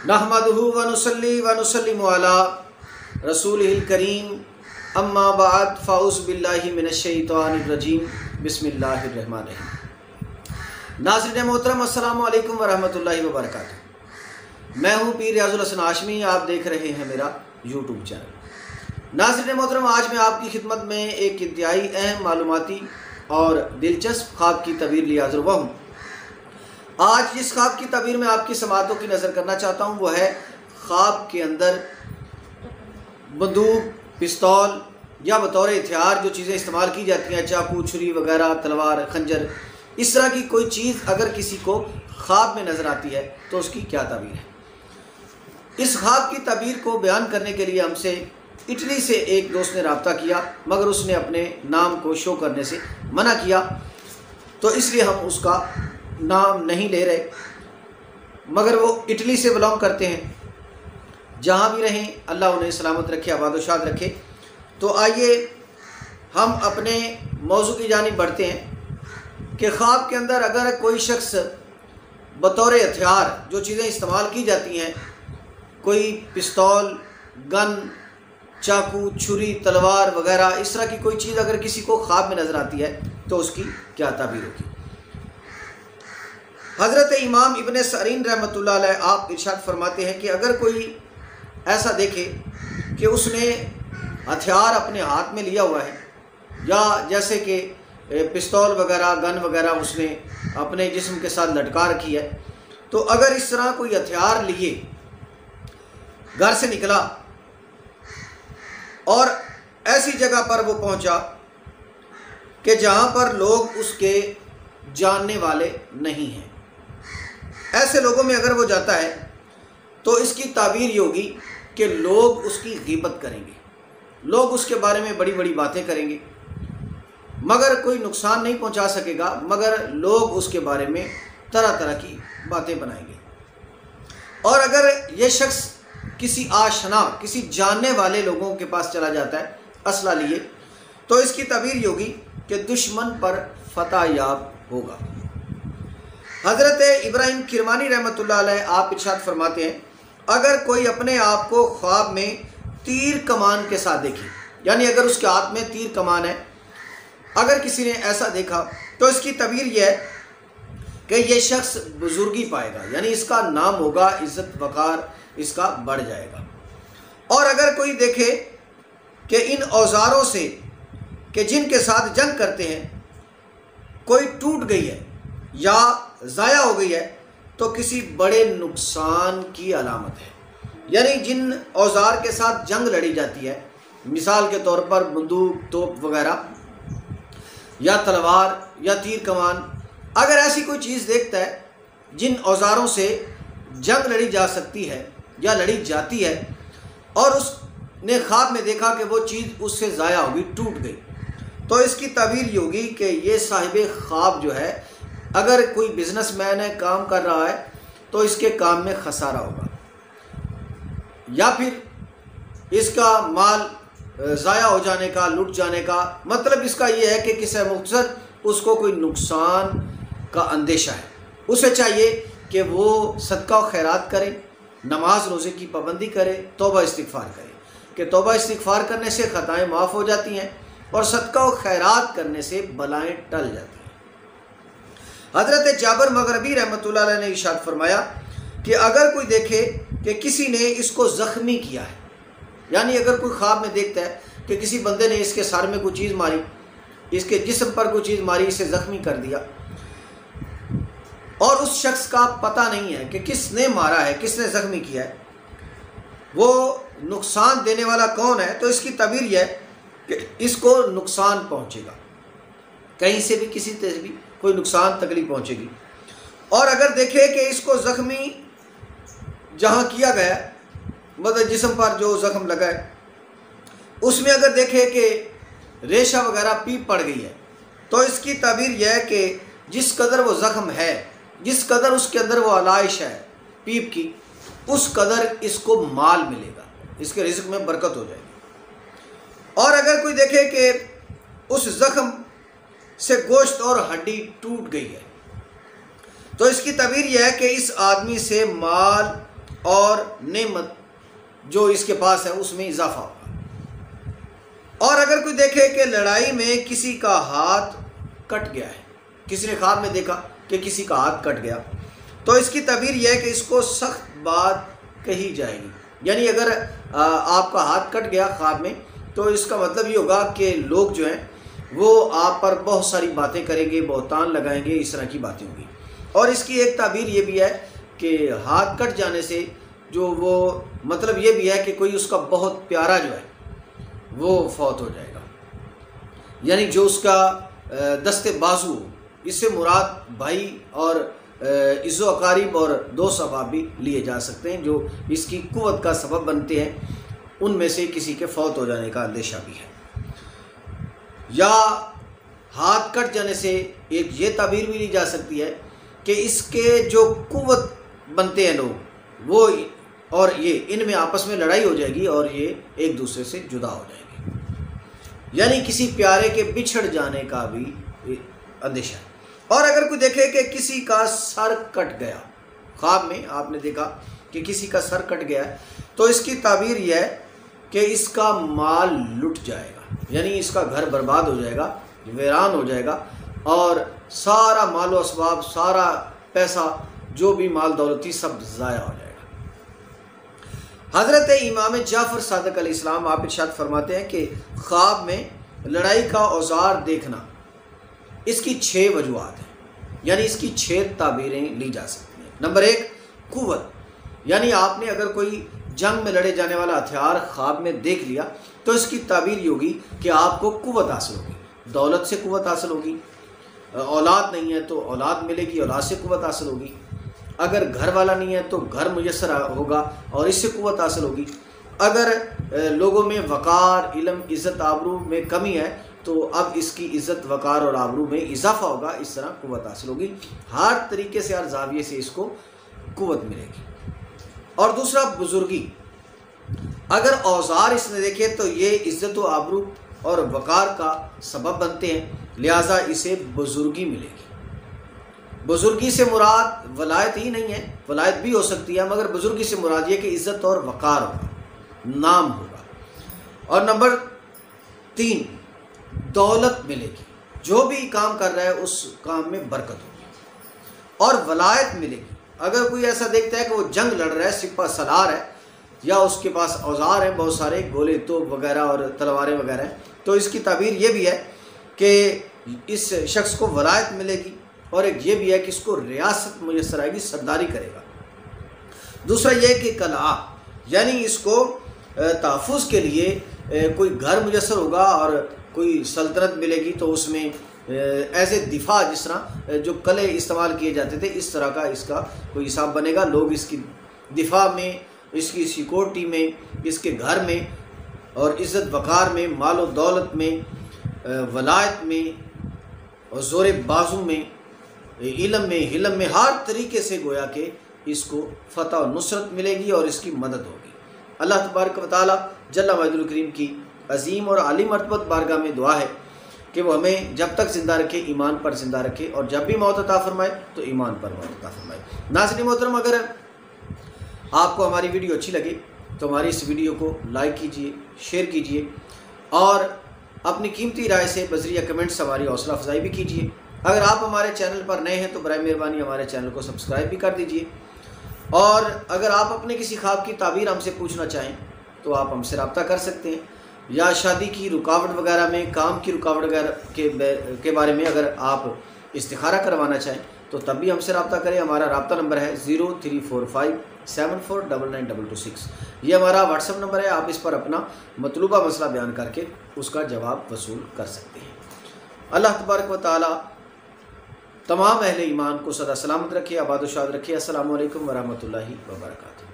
नहमदुहु व नुसल्ली व नुसल्लिमु अला रसूलिहिल करीम अम्मा बाद फ़ाउज़ बिल्लाहि मिनश शैतानिर रजीम बिस्मिल्लाहिर रहमानिर रहीम। नाज़रीन मोहतरम अस्सलामु अलैकुम व रहमतुल्लाहि व बरकातुहू। मैं हूँ पीर रियाजुल हसन हाशमी, आप देख रहे हैं मेरा यूट्यूब चैनल। नाज़रीन मोहतरम, आज मैं आपकी खिदमत में एक इंतहाई अहम मालूमाती और दिलचस्प ख्वाब की तबीर लिए हाज़िर हुआ हूँ। आज जिस ख्वाब की तबीर में आपकी समातों की नज़र करना चाहता हूँ वो है ख्वाब के अंदर बंदूक, पिस्तौल या बतौर हथियार जो चीज़ें इस्तेमाल की जाती हैं, चाकू, छुरी वगैरह, तलवार, खंजर, इस तरह की कोई चीज़ अगर किसी को ख्वाब में नज़र आती है तो उसकी क्या तबीर है। इस ख्वाब की तबीर को बयान करने के लिए हमसे इटली से एक दोस्त ने रब्ता किया, मगर उसने अपने नाम को शो करने से मना किया, तो इसलिए हम उसका नाम नहीं ले रहे, मगर वो इटली से बिलोंग करते हैं। जहाँ भी रहें अल्लाह उन्हें सलामत रखे, आबाद शाद रखे। तो आइए हम अपने मौजू की जानिब बढ़ते हैं कि ख्वाब के अंदर अगर कोई शख्स बतौर हथियार जो चीज़ें इस्तेमाल की जाती हैं, कोई पिस्तौल, गन, चाकू, छुरी, तलवार वगैरह, इस तरह की कोई चीज़ अगर किसी को ख्वाब में नज़र आती है तो उसकी क्या ताबीर होगी। हज़रत इमाम इब्न सरीन रहमतुल्लाह अलैह आप इरशाद फरमाते हैं कि अगर कोई ऐसा देखे कि उसने हथियार अपने हाथ में लिया हुआ है, या जैसे कि पिस्तौल वगैरह, गन वगैरह उसने अपने जिस्म के साथ लटका रखी है, तो अगर इस तरह कोई हथियार लिए घर से निकला और ऐसी जगह पर वो पहुंचा कि जहां पर लोग उसके जानने वाले नहीं हैं, ऐसे लोगों में अगर वो जाता है तो इसकी ताबीर ये होगी कि लोग उसकी गीबत करेंगे, लोग उसके बारे में बड़ी बड़ी बातें करेंगे, मगर कोई नुकसान नहीं पहुंचा सकेगा, मगर लोग उसके बारे में तरह तरह की बातें बनाएंगे। और अगर ये शख्स किसी आशना, किसी जानने वाले लोगों के पास चला जाता है असला लिए, तो इसकी ताबीर ये होगी कि दुश्मन पर फतह याब होगा। हज़रत इब्राहिम किरमानी रहमतुल्लाह अलैह आप इरशाद फरमाते हैं, अगर कोई अपने आप को ख्वाब में तीर कमान के साथ देखे, यानी अगर उसके हाथ में तीर कमान है, अगर किसी ने ऐसा देखा तो इसकी तबीर यह है कि ये शख्स बुजुर्गी पाएगा, यानी इसका नाम होगा, इज़्ज़त वक़ार इसका बढ़ जाएगा। और अगर कोई देखे कि इन औजारों से कि जिनके साथ जंग करते हैं कोई टूट गई है या ज़ाया हो गई है, तो किसी बड़े नुकसान की अलामत है। यानी जिन औजार के साथ जंग लड़ी जाती है, मिसाल के तौर पर बंदूक, तोप वगैरह, या तलवार या तीर कमान, अगर ऐसी कोई चीज़ देखता है जिन औजारों से जंग लड़ी जा सकती है या लड़ी जाती है, और उसने ख्वाब में देखा कि वो चीज़ उससे ज़ाया होगी, टूट गई, तो इसकी ताबीर ये होगी कि ये साहिब ख्वाब जो है, अगर कोई बिजनेसमैन है, काम कर रहा है, तो इसके काम में खसारा होगा, या फिर इसका माल ज़ाया हो जाने का, लुट जाने का। मतलब इसका ये है कि किसी मुख्तसर उसको कोई नुकसान का अंदेशा है। उसे चाहिए कि वो सदका व खैरात करे, नमाज रोज़े की पाबंदी करे, तौबा इस्तिग़फ़ार करे, कि तौबा इस्तिग़फ़ार करने से ख़ताएँ माफ़ हो जाती हैं और सदका व खैरात करने से बलाएँ टल जाती हैं। हज़रत जाबर मग़रबी रहमतुल्लाह अलैह ने इरशाद फरमाया कि अगर कोई देखे कि किसी ने इसको ज़ख्मी किया है, यानी अगर कोई ख्वाब में देखता है कि किसी बंदे ने इसके सर में कोई चीज़ मारी, इसके जिस्म पर कोई चीज़ मारी, इसे ज़ख्मी कर दिया, और उस शख्स का पता नहीं है कि किसने मारा है, किसने ज़ख्मी किया है, वो नुकसान देने वाला कौन है, तो इसकी तबीर यह है कि इसको नुकसान पहुँचेगा, कहीं से भी किसी से भी कोई नुकसान तकलीफ पहुँचेगी। और अगर देखे कि इसको ज़ख्मी जहाँ किया गया, मतलब जिस्म पर जो ज़ख्म लगा है, उसमें अगर देखे कि रेशा वगैरह पीप पड़ गई है, तो इसकी ताबीर यह है कि जिस कदर वो ज़ख्म है, जिस कदर उसके अंदर वो आलाइश है पीप की, उस कदर इसको माल मिलेगा, इसके रिज़्क़ में बरकत हो जाएगी। और अगर कोई देखे कि उस ज़ख्म से गोश्त और हड्डी टूट गई है, तो इसकी तबीर यह है कि इस आदमी से माल और نعمت جو اس کے پاس ہے اس میں اضافہ ہوگا۔ اور اگر کوئی دیکھے کہ لڑائی میں کسی کا ہاتھ کٹ گیا ہے، کسی نے خواب میں دیکھا کہ کسی کا ہاتھ کٹ گیا، تو اس کی تعبیر یہ ہے کہ اس کو سخت بات کہی جائے گی۔ یعنی اگر آپ کا ہاتھ کٹ گیا خواب میں، تو اس کا مطلب یہ ہوگا کہ لوگ جو ہیں وہ آپ پر بہت ساری باتیں کریں گے، بہتان لگائیں گے، اس طرح کی باتیں ہوں گی۔ اور اس کی ایک تعبیر یہ بھی ہے کہ ہاتھ کٹ جانے سے جو وہ مطلب یہ بھی ہے کہ کوئی اس کا بہت پیارا جو ہے وہ فوت ہو جائے گا، یعنی جو اس کا دست بازو، اس سے مراد بھائی اور عز و اقارب اور دوست احباب بھی لیے جا سکتے ہیں جو اس کی قوت کا سبب بنتے ہیں، ان میں سے کسی کے فوت ہو جانے کا اندیشہ بھی ہے۔ یا ہاتھ کٹ جانے سے ایک یہ تعبیر بھی لی جا سکتی ہے کہ اس کے جو قوت بنتے ہیں لوگ، وہ اور یہ ان میں آپس میں لڑائی ہو جائے گی اور یہ ایک دوسرے سے جدا ہو جائے گی، یعنی کسی پیارے کے بچھڑ جانے کا بھی اندیشہ ہے۔ اور اگر کوئی دیکھے کہ کسی کا سر کٹ گیا، خواب میں آپ نے دیکھا کہ کسی کا سر کٹ گیا ہے، تو اس کی تعبیر یہ ہے کہ اس کا مال لٹ جائے گا، یعنی اس کا گھر برباد ہو جائے گا، ویران ہو جائے گا، اور سارا مال و اسباب، سارا پیسہ جو بھی مال دولت تھی سب ضائع ہو جائے گا۔ حضرت امام جعفر صادق علیہ السلام آپ ارشاد فرماتے ہیں کہ خواب میں لڑائی کا اوزار دیکھنا، اس کی 6 وجوہات ہیں، یعنی اس کی 6 تعبیریں لی جا سکتی ہیں۔ نمبر 1، قوت، یعنی آپ نے اگر کوئی جنگ میں لڑے جانے والا ہتھیار خواب میں دیکھ لیا تو اس کی تعبیر یہ ہوگی کہ آپ کو قوت حاصل ہوگی، دولت سے قوت حاصل ہوگی، اولاد نہیں ہے تو اولاد ملے گی، اولاد سے قوت حاصل ہوگی، اگر گھر والا نہیں ہے تو گھر میسر ہوگا اور اس سے قوت حاصل ہوگی، اگر لوگوں میں وقار، علم، عزت، آبرو میں کمی ہے تو اب اس کی عزت، وقار اور آبرو میں اضافہ ہوگا، اس طرح قوت حاصل ہوگی، ہر طریقے سے، ہر زاویے سے اس کو قوت ملے گی۔ اور دوسرا، بزرگی، اگر اوزار اس نے دیکھے تو یہ عزت و آبرو اور وقار کا سبب بنتے ہیں، لہٰذا اسے بزرگی ملے گی۔ بزرگی سے مراد ولایت ہی نہیں ہے، ولایت بھی ہو سکتی ہے، مگر بزرگی سے مراد یہ کہ عزت اور وقار ہوگا، نام ہوگا۔ اور نمبر 3، دولت ملے گی، جو بھی کام کر رہا ہے اس کام میں برکت ہوگی۔ اور ولایت ملے گی، اگر کوئی ایسا دیکھتا ہے کہ وہ جنگ لڑ رہا ہے، سپہ سالار ہے، یا اس کے پاس اوزار ہیں بہت سارے، گولے، توپ وغیرہ اور تلواریں وغیرہ ہیں، تو اس کی تعبیر یہ بھی ہے کہ اس شخص کو ولایت ملے گی، اور ایک یہ بھی ہے کہ اس کو ریاست میسر آئے گی، سرداری کرے گا۔ دوسرا یہ کہ قلعہ، یعنی اس کو تحفظ کے لیے کوئی گھر میسر ہوگا اور کوئی سلطنت ملے گی، تو اس میں ایسے دفاع، جس طرح جو قلعے استعمال کیے جاتے تھے اس طرح کا اس کا کوئی حساب بنے گا، لوگ اس کی دفاع میں، اس کی سیکورٹی میں، اس کے گھر میں اور عزت وقار میں، مال و دولت میں، ولایت میں اور زور بازو میں، علم میں، حلم میں، ہر طریقے سے گویا کہ اس کو فتح و نصرت ملے گی اور اس کی مدد ہوگی۔ اللہ تبارک و تعالی جل وعلا الکریم کی عظیم اور عالی مرتبت بارگاہ میں دعا ہے کہ وہ ہمیں جب تک زندہ رکھے ایمان پر زندہ رکھے، اور جب بھی موت عطا فرمائے تو ایمان پر موت عطا فرمائے۔ ناظرین محترم، اگر آپ کو ہماری ویڈیو اچھی لگے تو ہماری اس ویڈیو کو لائک کیجئے، شیئر کیجئے، اور اپنی قیمتی رائے سے بذریعہ کمنٹس ہماری حوصلہ افزائی بھی کیجئے۔ اگر آپ ہمارے چینل پر نئے ہیں تو برائے مہربانی ہمارے چینل کو سبسکرائب بھی کر دیجئے، اور اگر آپ اپنے کسی خواب کی تعبیر ہم سے پوچھنا چاہیں تو آپ ہم سے رابطہ کر سکتے ہیں، یا شادی کی رکاوٹ وغیرہ میں، کام کی رکاوٹ وغیرہ کے بارے میں اگر آپ استخارہ کروانا چاہیں تو تب بھی ہم سے رابطہ کریں۔ ہمارا رابطہ نمبر ہے 0345749226، یہ ہمارا واٹس ایپ نمبر ہے، آپ اس پر اپنا مطلوبہ مسئلہ بیان کر کے اس کا جواب وصول کر سکتے ہیں۔ اللہ تبارک و تعالی تمام اہل ایمان کو سدا سلامت رکھے، آباد و شاد رکھے۔ السلام علیکم ورحمۃ اللہ وبرکاتہ۔